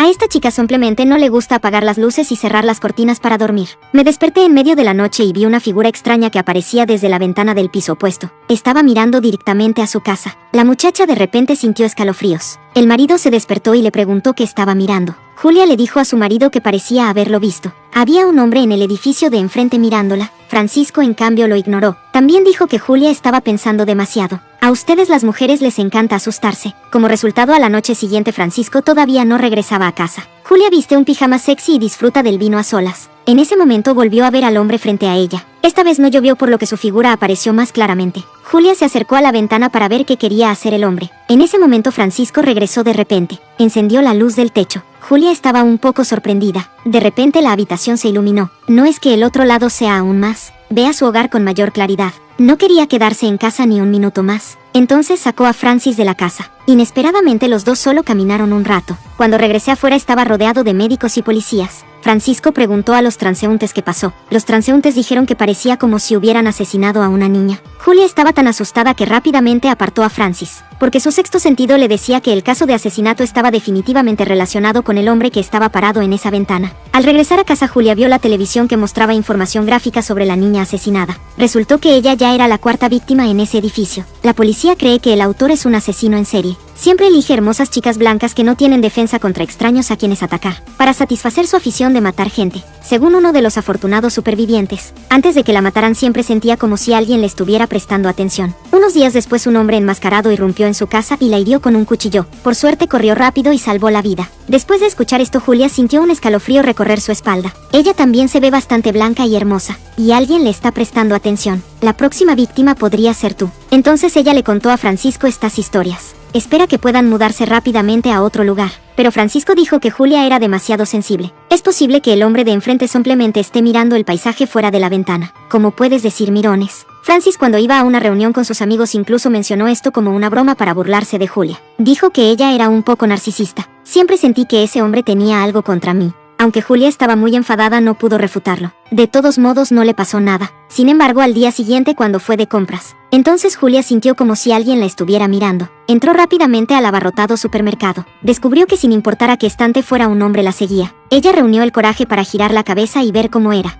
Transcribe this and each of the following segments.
A esta chica simplemente no le gusta apagar las luces y cerrar las cortinas para dormir. Me desperté en medio de la noche y vi una figura extraña que aparecía desde la ventana del piso opuesto. Estaba mirando directamente a su casa. La muchacha de repente sintió escalofríos. El marido se despertó y le preguntó qué estaba mirando. Julia le dijo a su marido que parecía haberlo visto. Había un hombre en el edificio de enfrente mirándola. Francisco en cambio lo ignoró. También dijo que Julia estaba pensando demasiado. A ustedes las mujeres les encanta asustarse. Como resultado, a la noche siguiente Francisco todavía no regresaba a casa. Julia viste un pijama sexy y disfruta del vino a solas. En ese momento volvió a ver al hombre frente a ella. Esta vez no llovió, por lo que su figura apareció más claramente. Julia se acercó a la ventana para ver qué quería hacer el hombre. En ese momento Francisco regresó de repente. Encendió la luz del techo. Julia estaba un poco sorprendida. De repente la habitación se iluminó. No es que el otro lado sea aún más. Ve a su hogar con mayor claridad. No quería quedarse en casa ni un minuto más. Entonces sacó a Francis de la casa. Inesperadamente los dos solo caminaron un rato. Cuando regresé afuera estaba rodeado de médicos y policías. Francisco preguntó a los transeúntes qué pasó. Los transeúntes dijeron que parecía como si hubieran asesinado a una niña. Julia estaba tan asustada que rápidamente apartó a Francis, porque su sexto sentido le decía que el caso de asesinato estaba definitivamente relacionado con el hombre que estaba parado en esa ventana. Al regresar a casa, Julia vio la televisión que mostraba información gráfica sobre la niña asesinada. Resultó que ella ya era la cuarta víctima en ese edificio. La policía cree que el autor es un asesino en serie. Siempre elige hermosas chicas blancas que no tienen defensa contra extraños a quienes atacar, para satisfacer su afición de matar gente. Según uno de los afortunados supervivientes, antes de que la mataran siempre sentía como si alguien le estuviera prestando atención. Unos días después un hombre enmascarado irrumpió en su casa y la hirió con un cuchillo. Por suerte corrió rápido y salvó la vida. Después de escuchar esto, Julia sintió un escalofrío recorrer su espalda. Ella también se ve bastante blanca y hermosa, y alguien le está prestando atención. La próxima víctima podría ser tú. Entonces ella le contó a Francisco estas historias. Espera que puedan mudarse rápidamente a otro lugar. Pero Francisco dijo que Julia era demasiado sensible. Es posible que el hombre de enfrente simplemente esté mirando el paisaje fuera de la ventana. Como puedes decir, mirones. Francis, cuando iba a una reunión con sus amigos, incluso mencionó esto como una broma para burlarse de Julia. Dijo que ella era un poco narcisista. Siempre sentí que ese hombre tenía algo contra mí. Aunque Julia estaba muy enfadada, no pudo refutarlo. De todos modos, no le pasó nada. Sin embargo, al día siguiente, cuando fue de compras, entonces Julia sintió como si alguien la estuviera mirando. Entró rápidamente al abarrotado supermercado. Descubrió que sin importar a qué estante fuera, un hombre la seguía. Ella reunió el coraje para girar la cabeza y ver cómo era.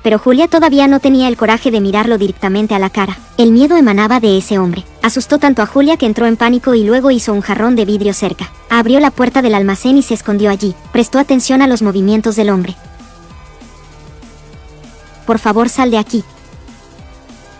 Pero Julia todavía no tenía el coraje de mirarlo directamente a la cara. El miedo emanaba de ese hombre. Asustó tanto a Julia que entró en pánico y luego hizo un jarrón de vidrio cerca. Abrió la puerta del almacén y se escondió allí. Prestó atención a los movimientos del hombre. Por favor, sal de aquí.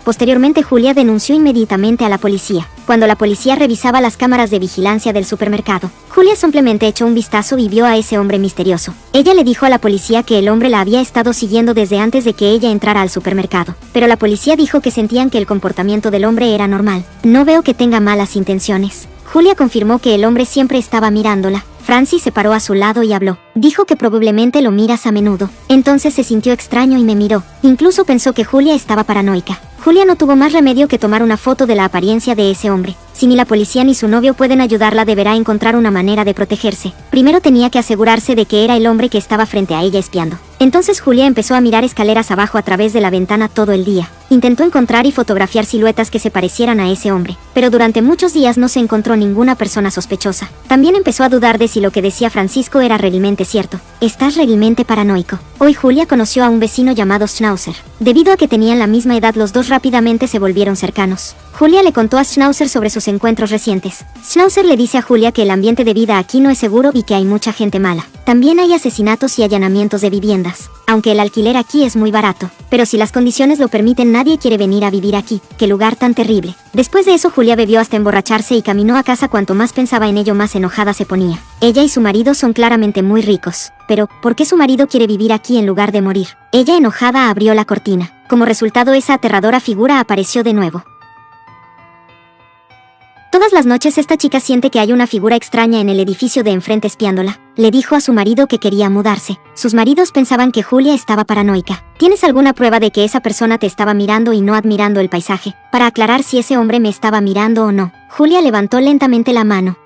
Posteriormente, Julia denunció inmediatamente a la policía. Cuando la policía revisaba las cámaras de vigilancia del supermercado, Julia simplemente echó un vistazo y vio a ese hombre misterioso. Ella le dijo a la policía que el hombre la había estado siguiendo desde antes de que ella entrara al supermercado. Pero la policía dijo que sentían que el comportamiento del hombre era normal. No veo que tenga malas intenciones. Julia confirmó que el hombre siempre estaba mirándola. Francis se paró a su lado y habló. Dijo que probablemente lo miras a menudo. Entonces se sintió extraño y me miró. Incluso pensó que Julia estaba paranoica. Julia no tuvo más remedio que tomar una foto de la apariencia de ese hombre. Si ni la policía ni su novio pueden ayudarla, deberá encontrar una manera de protegerse. Primero tenía que asegurarse de que era el hombre que estaba frente a ella espiando. Entonces Julia empezó a mirar escaleras abajo a través de la ventana todo el día. Intentó encontrar y fotografiar siluetas que se parecieran a ese hombre, pero durante muchos días no se encontró ninguna persona sospechosa. También empezó a dudar de si lo que decía Francisco era realmente cierto. Estás realmente paranoico. Hoy Julia conoció a un vecino llamado Schnauzer. Debido a que tenían la misma edad, los dos rápidamente se volvieron cercanos. Julia le contó a Schnauzer sobre sus encuentros recientes. Schnauzer le dice a Julia que el ambiente de vida aquí no es seguro y que hay mucha gente mala. También hay asesinatos y allanamientos de viviendas, aunque el alquiler aquí es muy barato. Pero si las condiciones lo permiten, nadie quiere venir a vivir aquí. ¡Qué lugar tan terrible! Después de eso, Julia bebió hasta emborracharse y caminó a casa. Cuanto más pensaba en ello, más enojada se ponía. Ella y su marido son claramente muy ricos. Pero, ¿por qué su marido quiere vivir aquí en lugar de morir? Ella, enojada, abrió la cortina. Como resultado, esa aterradora figura apareció de nuevo. Todas las noches esta chica siente que hay una figura extraña en el edificio de enfrente espiándola. Le dijo a su marido que quería mudarse. Sus maridos pensaban que Julia estaba paranoica. ¿Tienes alguna prueba de que esa persona te estaba mirando y no admirando el paisaje? Para aclarar si ese hombre me estaba mirando o no. Julia levantó lentamente la mano.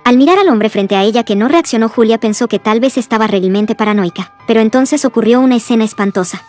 Al mirar al hombre frente a ella que no reaccionó, Julia pensó que tal vez estaba realmente paranoica. Pero entonces ocurrió una escena espantosa.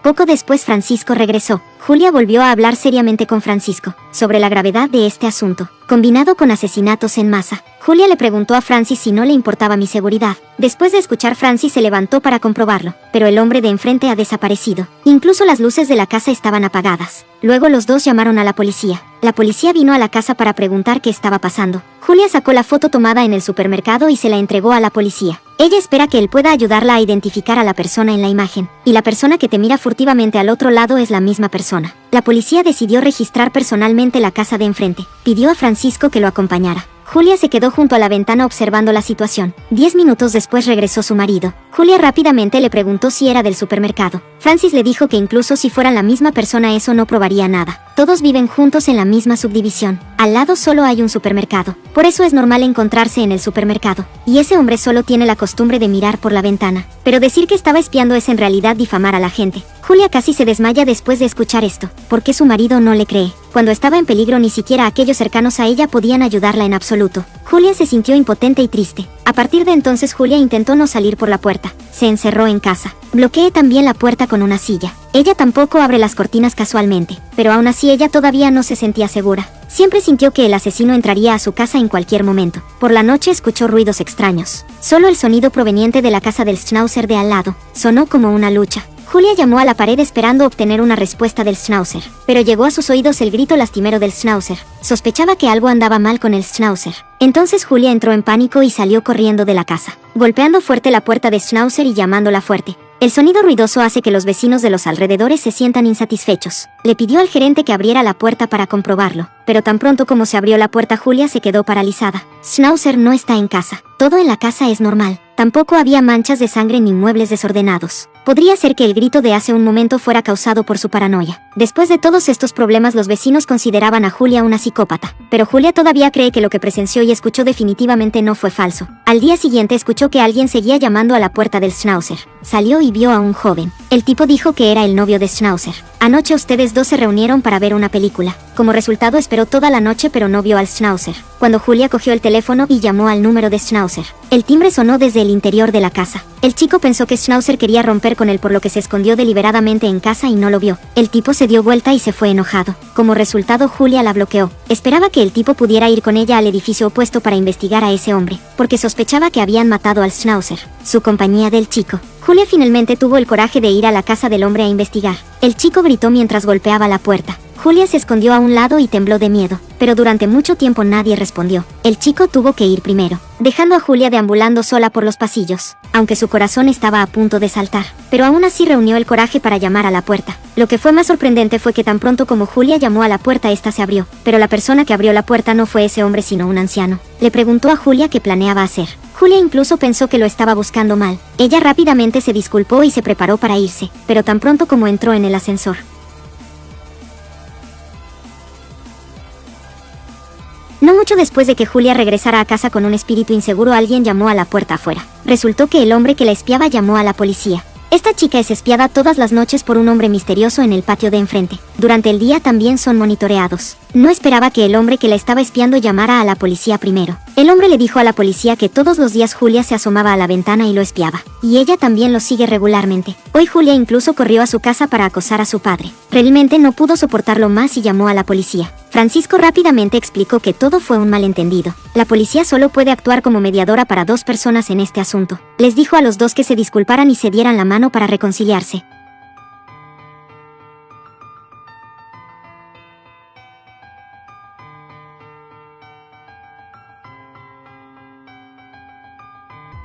Poco después Francisco regresó. Julia volvió a hablar seriamente con Francisco sobre la gravedad de este asunto, combinado con asesinatos en masa. Julia le preguntó a Francis si no le importaba mi seguridad. Después de escuchar, Francis se levantó para comprobarlo, pero el hombre de enfrente ha desaparecido. Incluso las luces de la casa estaban apagadas. Luego los dos llamaron a la policía. La policía vino a la casa para preguntar qué estaba pasando. Julia sacó la foto tomada en el supermercado y se la entregó a la policía. Ella espera que él pueda ayudarla a identificar a la persona en la imagen, y la persona que te mira furtivamente al otro lado es la misma persona. La policía decidió registrar personalmente la casa de enfrente. Pidió a Francisco que lo acompañara. Julia se quedó junto a la ventana observando la situación. 10 minutos después regresó su marido. Julia rápidamente le preguntó si era del supermercado. Francis le dijo que incluso si fueran la misma persona eso no probaría nada. Todos viven juntos en la misma subdivisión. Al lado solo hay un supermercado. Por eso es normal encontrarse en el supermercado. Y ese hombre solo tiene la costumbre de mirar por la ventana. Pero decir que estaba espiando es en realidad difamar a la gente. Julia casi se desmaya después de escuchar esto. ¿Por qué su marido no le cree? Cuando estaba en peligro ni siquiera aquellos cercanos a ella podían ayudarla en absoluto. Julia se sintió impotente y triste. A partir de entonces Julia intentó no salir por la puerta. Se encerró en casa. Bloqueé también la puerta con una silla. Ella tampoco abre las cortinas casualmente, pero aún así ella todavía no se sentía segura. Siempre sintió que el asesino entraría a su casa en cualquier momento. Por la noche escuchó ruidos extraños. Solo el sonido proveniente de la casa del Schnauzer de al lado sonó como una lucha. Julia llamó a la pared esperando obtener una respuesta del Schnauzer, pero llegó a sus oídos el grito lastimero del Schnauzer. Sospechaba que algo andaba mal con el Schnauzer. Entonces Julia entró en pánico y salió corriendo de la casa, golpeando fuerte la puerta de Schnauzer y llamándola fuerte. El sonido ruidoso hace que los vecinos de los alrededores se sientan insatisfechos. Le pidió al gerente que abriera la puerta para comprobarlo, pero tan pronto como se abrió la puerta Julia se quedó paralizada. Schnauzer no está en casa. Todo en la casa es normal. Tampoco había manchas de sangre ni muebles desordenados. Podría ser que el grito de hace un momento fuera causado por su paranoia. Después de todos estos problemas los vecinos consideraban a Julia una psicópata, pero Julia todavía cree que lo que presenció y escuchó definitivamente no fue falso. Al día siguiente escuchó que alguien seguía llamando a la puerta del Schnauzer. Salió y vio a un joven. El tipo dijo que era el novio de Schnauzer. Anoche ustedes dos se reunieron para ver una película. Como resultado esperó toda la noche pero no vio al Schnauzer. Cuando Julia cogió el teléfono y llamó al número de Schnauzer, el timbre sonó desde el interior de la casa. El chico pensó que Schnauzer quería romper con él por lo que se escondió deliberadamente en casa y no lo vio. El tipo se dio vuelta y se fue enojado. Como resultado Julia la bloqueó. Esperaba que el tipo pudiera ir con ella al edificio opuesto para investigar a ese hombre, porque sospechaba que habían matado al Schnauzer, su compañía del chico. Julia finalmente tuvo el coraje de ir a la casa del hombre a investigar. El chico gritó mientras golpeaba la puerta. Julia se escondió a un lado y tembló de miedo, pero durante mucho tiempo nadie respondió. El chico tuvo que ir primero, dejando a Julia deambulando sola por los pasillos, aunque su corazón estaba a punto de saltar. Pero aún así reunió el coraje para llamar a la puerta. Lo que fue más sorprendente fue que tan pronto como Julia llamó a la puerta, esta se abrió. Pero la persona que abrió la puerta no fue ese hombre sino un anciano. Le preguntó a Julia qué planeaba hacer. Julia incluso pensó que lo estaba buscando mal. Ella rápidamente se disculpó y se preparó para irse, pero tan pronto como entró en el ascensor, no mucho después de que Julia regresara a casa con un espíritu inseguro, alguien llamó a la puerta afuera. Resultó que el hombre que la espiaba llamó a la policía. Esta chica es espiada todas las noches por un hombre misterioso en el patio de enfrente. Durante el día también son monitoreados. No esperaba que el hombre que la estaba espiando llamara a la policía primero. El hombre le dijo a la policía que todos los días Julia se asomaba a la ventana y lo espiaba. Y ella también lo sigue regularmente. Hoy Julia incluso corrió a su casa para acosar a su padre. Realmente no pudo soportarlo más y llamó a la policía. Francisco rápidamente explicó que todo fue un malentendido. La policía solo puede actuar como mediadora para dos personas en este asunto. Les dijo a los dos que se disculparan y se dieran la mano para reconciliarse.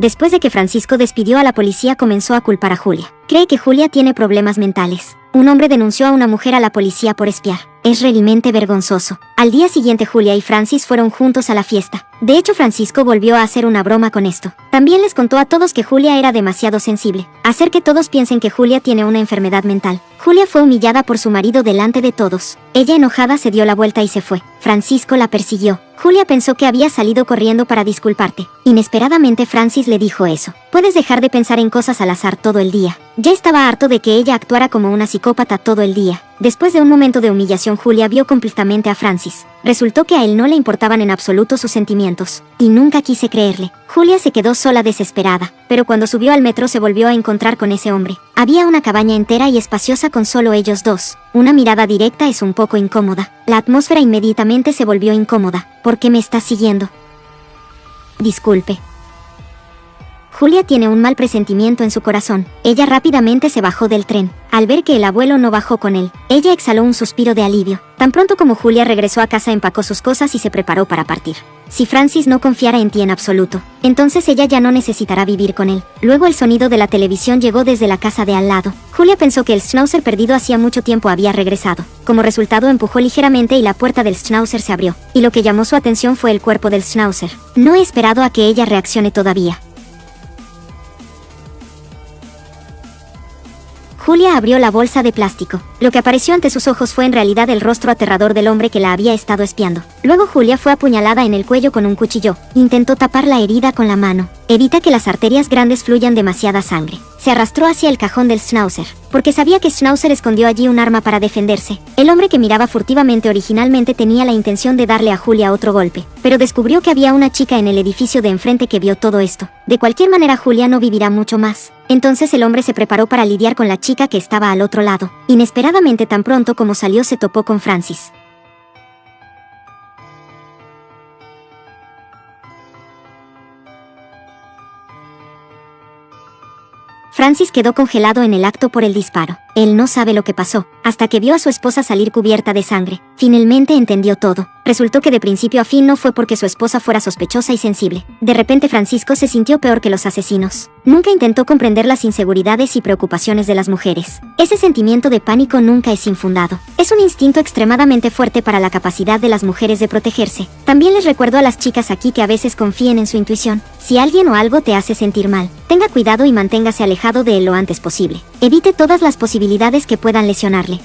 Después de que Francisco despidió a la policía, comenzó a culpar a Julia. Cree que Julia tiene problemas mentales. Un hombre denunció a una mujer a la policía por espiar. Es realmente vergonzoso. Al día siguiente Julia y Francis fueron juntos a la fiesta. De hecho, Francisco volvió a hacer una broma con esto. También les contó a todos que Julia era demasiado sensible, hacer que todos piensen que Julia tiene una enfermedad mental. Julia fue humillada por su marido delante de todos. Ella, enojada, se dio la vuelta y se fue. Francisco la persiguió. Julia pensó que había salido corriendo para disculparte. Inesperadamente Francis le dijo eso. Puedes dejar de pensar en cosas al azar todo el día. Ya estaba harto de que ella actuara como una psicópata todo el día. Después de un momento de humillación, Julia vio completamente a Francis. Resultó que a él no le importaban en absoluto sus sentimientos, y nunca quise creerle. Julia se quedó sola desesperada, pero cuando subió al metro se volvió a encontrar con ese hombre. Había una cabaña entera y espaciosa con solo ellos dos. Una mirada directa es un poco incómoda. La atmósfera inmediatamente se volvió incómoda. ¿Por qué me estás siguiendo? Disculpe. Julia tiene un mal presentimiento en su corazón. Ella rápidamente se bajó del tren. Al ver que el abuelo no bajó con él, ella exhaló un suspiro de alivio. Tan pronto como Julia regresó a casa, empacó sus cosas y se preparó para partir. Si Francis no confiara en ti en absoluto, entonces ella ya no necesitará vivir con él. Luego el sonido de la televisión llegó desde la casa de al lado. Julia pensó que el schnauzer perdido hacía mucho tiempo había regresado. Como resultado empujó ligeramente y la puerta del schnauzer se abrió. Y lo que llamó su atención fue el cuerpo del schnauzer. No he esperado a que ella reaccione todavía. Julia abrió la bolsa de plástico. Lo que apareció ante sus ojos fue en realidad el rostro aterrador del hombre que la había estado espiando. Luego Julia fue apuñalada en el cuello con un cuchillo. Intentó tapar la herida con la mano. Evita que las arterias grandes fluyan demasiada sangre. Se arrastró hacia el cajón del schnauzer, porque sabía que Schnauzer escondió allí un arma para defenderse. El hombre que miraba furtivamente originalmente tenía la intención de darle a Julia otro golpe, pero descubrió que había una chica en el edificio de enfrente que vio todo esto. De cualquier manera Julia no vivirá mucho más. Entonces el hombre se preparó para lidiar con la chica que estaba al otro lado. Inesperadamente, tan pronto como salió, se topó con Francis. Francis quedó congelado en el acto por el disparo. Él no sabe lo que pasó, hasta que vio a su esposa salir cubierta de sangre. Finalmente entendió todo. Resultó que de principio a fin no fue porque su esposa fuera sospechosa y sensible. De repente Francisco se sintió peor que los asesinos. Nunca intentó comprender las inseguridades y preocupaciones de las mujeres. Ese sentimiento de pánico nunca es infundado. Es un instinto extremadamente fuerte para la capacidad de las mujeres de protegerse. También les recuerdo a las chicas aquí que a veces confíen en su intuición. Si alguien o algo te hace sentir mal, tenga cuidado y manténgase alejado de él lo antes posible. Evite todas las posibilidades que puedan lesionarle.